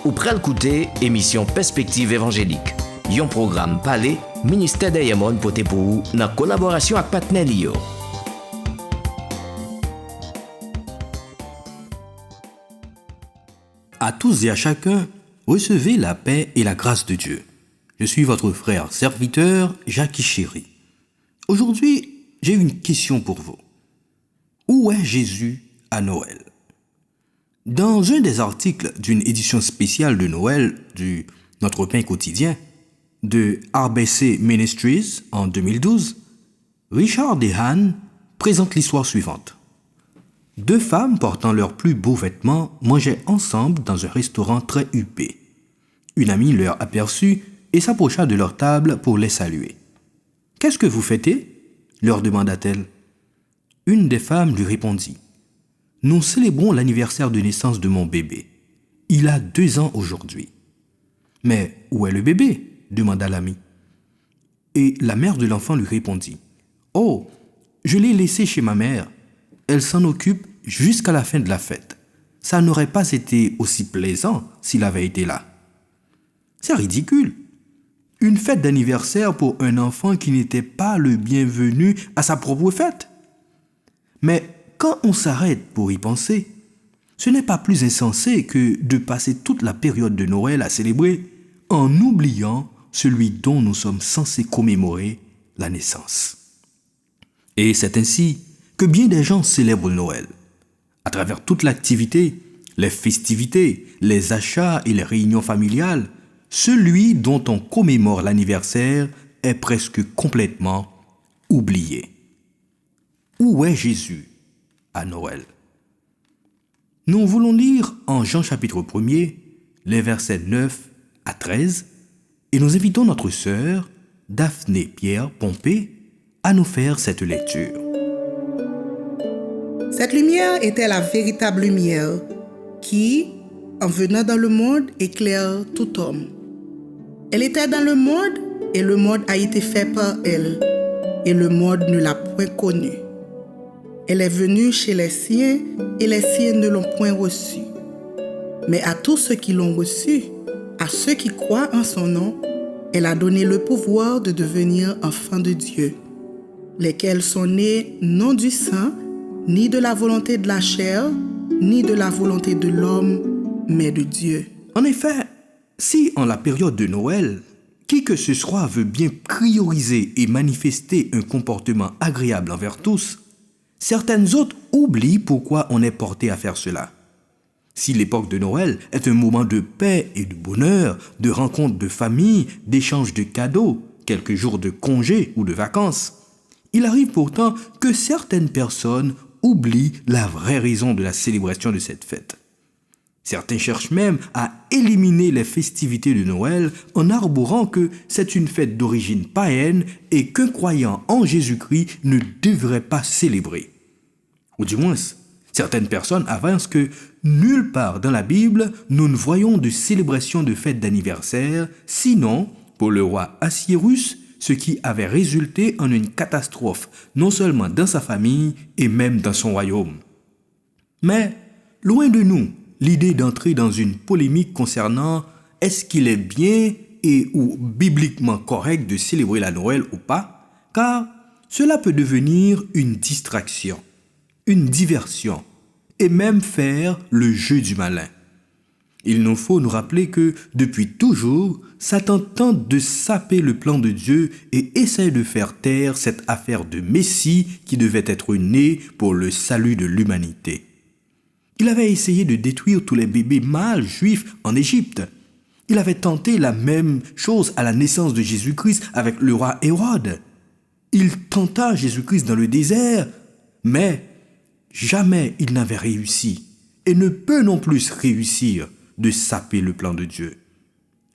Ou pral koute émission Perspective évangélique. Yon programme parlé, ministère d'Ayamon pote pour vous dans collaboration avec partenaire Lio. À tous et à chacun, recevez la paix et la grâce de Dieu. Je suis votre frère serviteur, Jacques Chéry. Aujourd'hui, j'ai une question pour vous. Où est Jésus à Noël? Dans un des articles d'une édition spéciale de Noël du Notre Pain Quotidien de RBC Ministries en 2012, Richard Dehan présente l'histoire suivante. Deux femmes portant leurs plus beaux vêtements mangeaient ensemble dans un restaurant très huppé. Une amie leur aperçut et s'approcha de leur table pour les saluer. « Qu'est-ce que vous fêtez ?» leur demanda-t-elle. Une des femmes lui répondit. « Nous célébrons l'anniversaire de naissance de mon bébé. Il a 2 ans aujourd'hui. »« Mais où est le bébé ?» demanda l'amie. Et la mère de l'enfant lui répondit. « Oh, je l'ai laissé chez ma mère. Elle s'en occupe jusqu'à la fin de la fête. Ça n'aurait pas été aussi plaisant s'il avait été là. » C'est ridicule. Une fête d'anniversaire pour un enfant qui n'était pas le bienvenu à sa propre fête. Mais quand on s'arrête pour y penser, ce n'est pas plus insensé que de passer toute la période de Noël à célébrer en oubliant celui dont nous sommes censés commémorer la naissance. Et c'est ainsi que bien des gens célèbrent Noël. À travers toute l'activité, les festivités, les achats et les réunions familiales, celui dont on commémore l'anniversaire est presque complètement oublié. Où est Jésus à Noël? Nous voulons lire en Jean chapitre 1er, les versets 9 à 13, et nous invitons notre sœur, Daphné Pierre Pompée, à nous faire cette lecture. Cette lumière était la véritable lumière qui, en venant dans le monde, éclaire tout homme. Elle était dans le monde et le monde a été fait par elle, et le monde ne l'a point connue. Elle est venue chez les siens et les siens ne l'ont point reçue. Mais à tous ceux qui l'ont reçue, à ceux qui croient en son nom, elle a donné le pouvoir de devenir enfants de Dieu, lesquels sont nés non du sang, ni de la volonté de la chair, ni de la volonté de l'homme, mais de Dieu. En effet, si en la période de Noël, qui que ce soit veut bien prioriser et manifester un comportement agréable envers tous, certaines autres oublient pourquoi on est porté à faire cela. Si l'époque de Noël est un moment de paix et de bonheur, de rencontres de famille, d'échanges de cadeaux, quelques jours de congés ou de vacances, il arrive pourtant que certaines personnes oublient la vraie raison de la célébration de cette fête. Certains cherchent même à éliminer les festivités de Noël en arborant que c'est une fête d'origine païenne et qu'un croyant en Jésus-Christ ne devrait pas célébrer. Ou du moins, certaines personnes avancent que nulle part dans la Bible nous ne voyons de célébration de fête d'anniversaire, sinon pour le roi Assyrus, ce qui avait résulté en une catastrophe, non seulement dans sa famille et même dans son royaume. Mais, loin de nous, l'idée d'entrer dans une polémique concernant est-ce qu'il est bien et ou bibliquement correct de célébrer la Noël ou pas, car cela peut devenir une distraction, une diversion, et même faire le jeu du malin. Il nous faut nous rappeler que, depuis toujours, Satan tente de saper le plan de Dieu et essaie de faire taire cette affaire de Messie qui devait être né pour le salut de l'humanité. Il avait essayé de détruire tous les bébés mâles juifs en Égypte. Il avait tenté la même chose à la naissance de Jésus-Christ avec le roi Hérode. Il tenta Jésus-Christ dans le désert, mais jamais il n'avait réussi et ne peut non plus réussir de saper le plan de Dieu.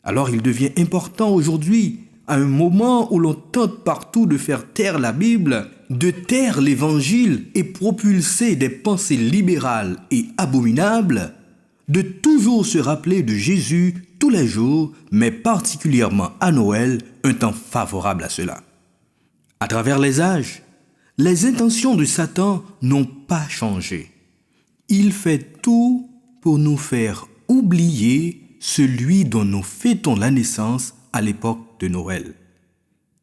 Alors il devient important aujourd'hui, à un moment où l'on tente partout de faire taire la Bible, de taire l'Évangile et propulser des pensées libérales et abominables, de toujours se rappeler de Jésus tous les jours, mais particulièrement à Noël, un temps favorable à cela. À travers les âges, les intentions de Satan n'ont pas changé. Il fait tout pour nous faire oublier celui dont nous fêtons la naissance à l'époque de Noël.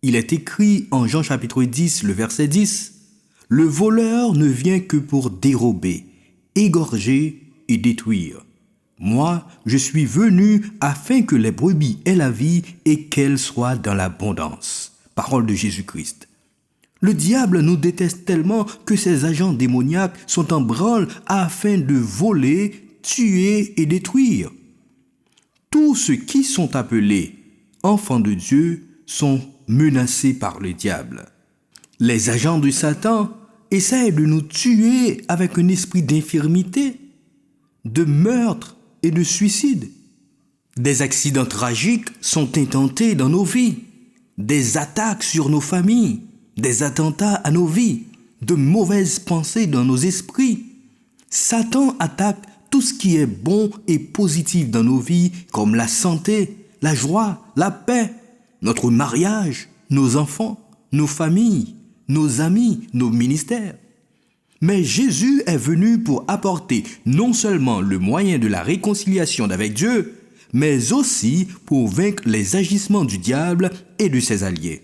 Il est écrit en Jean chapitre 10, le verset 10, « Le voleur ne vient que pour dérober, égorger et détruire. Moi, je suis venu afin que les brebis aient la vie et qu'elles soient dans l'abondance. » Parole de Jésus-Christ. Le diable nous déteste tellement que ses agents démoniaques sont en branle afin de voler, tuer et détruire. Tous ceux qui sont appelés enfants de Dieu sont menacés par le diable. Les agents de Satan essayent de nous tuer avec un esprit d'infirmité, de meurtre et de suicide. Des accidents tragiques sont intentés dans nos vies, des attaques sur nos familles, des attentats à nos vies, de mauvaises pensées dans nos esprits. Satan attaque tout ce qui est bon et positif dans nos vies, comme la santé, la joie, la paix, notre mariage, nos enfants, nos familles, nos amis, nos ministères. Mais Jésus est venu pour apporter non seulement le moyen de la réconciliation avec Dieu, mais aussi pour vaincre les agissements du diable et de ses alliés.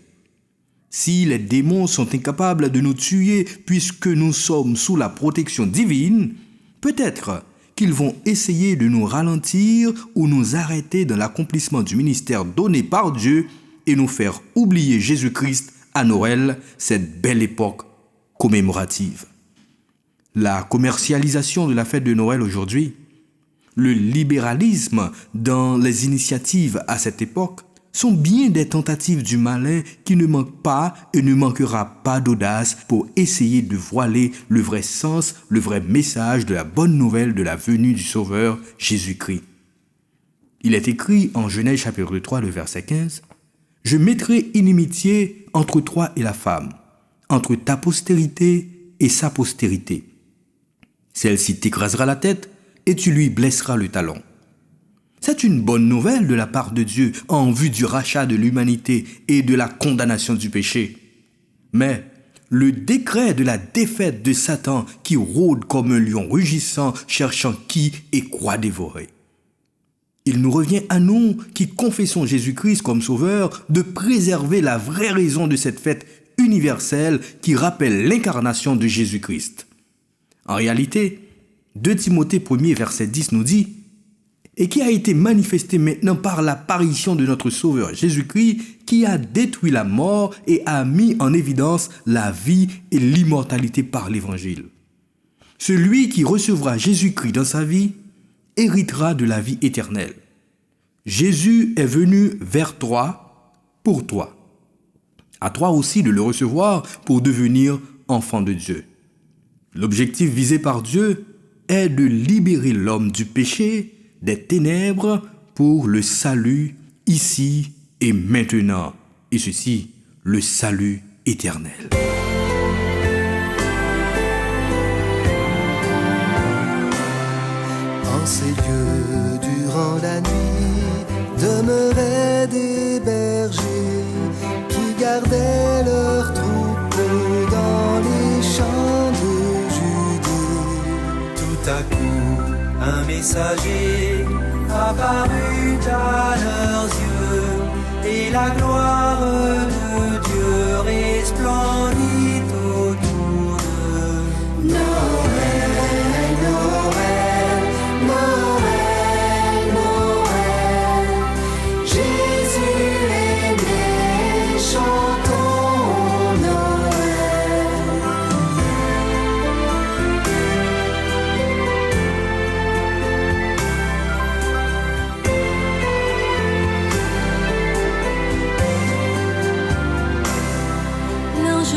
Si les démons sont incapables de nous tuer puisque nous sommes sous la protection divine, peut-être qu'ils vont essayer de nous ralentir ou nous arrêter dans l'accomplissement du ministère donné par Dieu et nous faire oublier Jésus-Christ à Noël, cette belle époque commémorative. La commercialisation de la fête de Noël aujourd'hui, le libéralisme dans les initiatives à cette époque sont bien des tentatives du malin qui ne manquent pas et ne manquera pas d'audace pour essayer de voiler le vrai sens, le vrai message de la bonne nouvelle de la venue du Sauveur Jésus-Christ. Il est écrit en Genèse chapitre 3, le verset 15, « Je mettrai inimitié entre toi et la femme, entre ta postérité et sa postérité. Celle-ci t'écrasera la tête et tu lui blesseras le talon. » C'est une bonne nouvelle de la part de Dieu en vue du rachat de l'humanité et de la condamnation du péché. Mais le décret de la défaite de Satan qui rôde comme un lion rugissant cherchant qui et quoi dévorer. Il nous revient à nous qui confessons Jésus-Christ comme Sauveur de préserver la vraie raison de cette fête universelle qui rappelle l'incarnation de Jésus-Christ. En réalité, 2 Timothée 1er verset 10 nous dit « Et qui a été manifesté maintenant par l'apparition de notre Sauveur Jésus-Christ qui a détruit la mort et a mis en évidence la vie et l'immortalité par l'Évangile. Celui qui recevra Jésus-Christ dans sa vie héritera de la vie éternelle. Jésus est venu vers toi, pour toi. À toi aussi de le recevoir pour devenir enfant de Dieu. L'objectif visé par Dieu est de libérer l'homme du péché, des ténèbres pour le salut ici et maintenant, et ceci, le salut éternel. En ces lieux, durant la nuit, demeuraient des bergers qui gardaient leurs troupeaux dans les champs de Judée. Tout à coup, un messager apparut à leurs yeux, et la gloire de Dieu resplendit autour d'eux. Noël, Noël, Noël, Noël, Jésus est né, chantons Noël. L'ange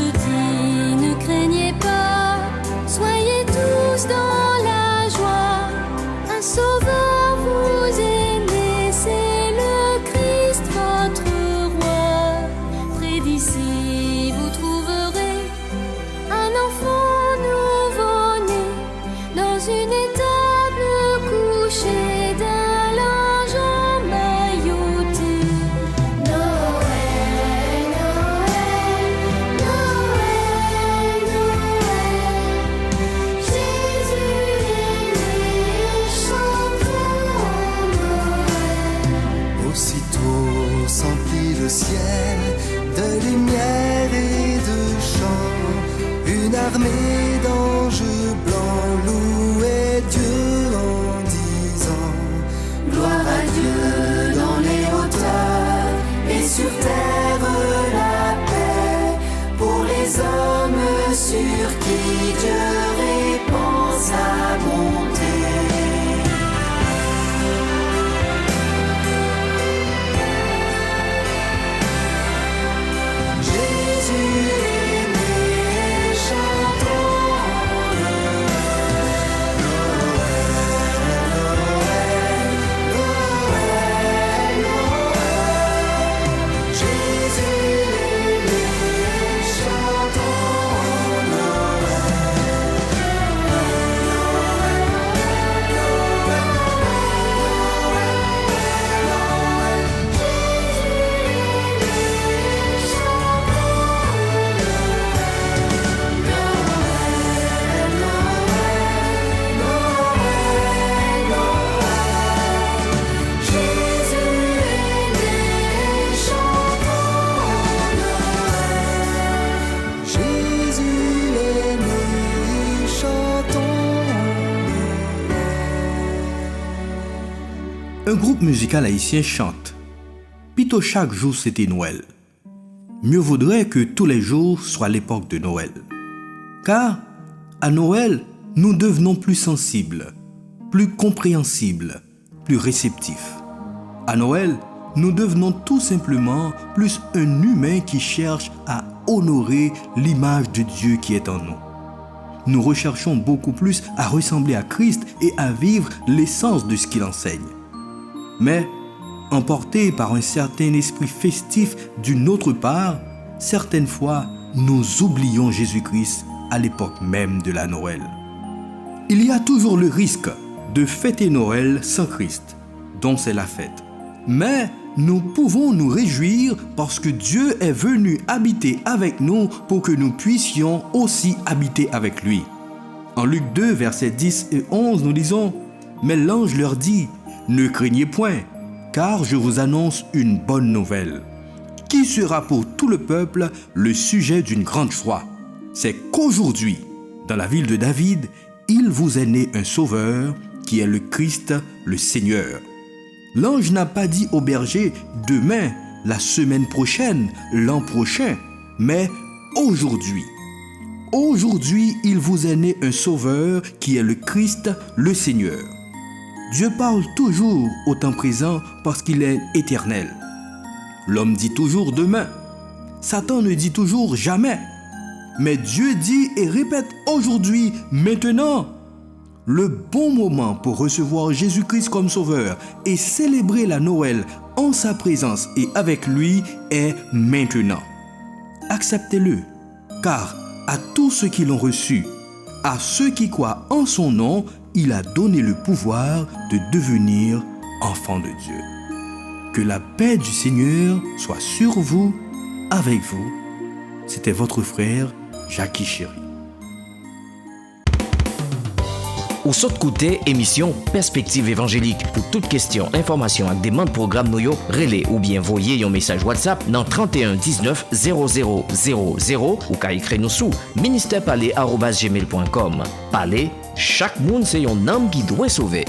Un groupe musical haïtien chante. Plutôt chaque jour c'était Noël. Mieux vaudrait que tous les jours soient l'époque de Noël. Car, à Noël, nous devenons plus sensibles, plus compréhensibles, plus réceptifs. À Noël, nous devenons tout simplement plus un humain qui cherche à honorer l'image de Dieu qui est en nous. Nous recherchons beaucoup plus à ressembler à Christ et à vivre l'essence de ce qu'il enseigne. Mais, emportés par un certain esprit festif d'une autre part, certaines fois, nous oublions Jésus-Christ à l'époque même de la Noël. Il y a toujours le risque de fêter Noël sans Christ, dont c'est la fête. Mais nous pouvons nous réjouir parce que Dieu est venu habiter avec nous pour que nous puissions aussi habiter avec lui. En Luc 2, versets 10 et 11, nous lisons « Mais l'ange leur dit, ne craignez point, car je vous annonce une bonne nouvelle, qui sera pour tout le peuple le sujet d'une grande joie. C'est qu'aujourd'hui, dans la ville de David, il vous est né un sauveur, qui est le Christ, le Seigneur. » L'ange n'a pas dit au berger demain, la semaine prochaine, l'an prochain, mais aujourd'hui. Aujourd'hui, il vous est né un sauveur qui est le Christ, le Seigneur. Dieu parle toujours au temps présent parce qu'il est éternel. L'homme dit toujours demain. Satan ne dit toujours jamais. Mais Dieu dit et répète aujourd'hui, maintenant. Le bon moment pour recevoir Jésus-Christ comme sauveur et célébrer la Noël en sa présence et avec lui est maintenant. Acceptez-le, car à tous ceux qui l'ont reçu, à ceux qui croient en son nom, il a donné le pouvoir de devenir enfants de Dieu. Que la paix du Seigneur soit sur vous, avec vous. C'était votre frère Jackie Chéri. Ou saute côté émission Perspective évangélique. Pour toute question, information et demande programme nous yo, relais ou bien voyez un message WhatsApp dans 31 19 00 00 ou qu'à écrire nous sous ministerparler@gmail.com. Parler, chaque monde c'est un homme qui doit sauver.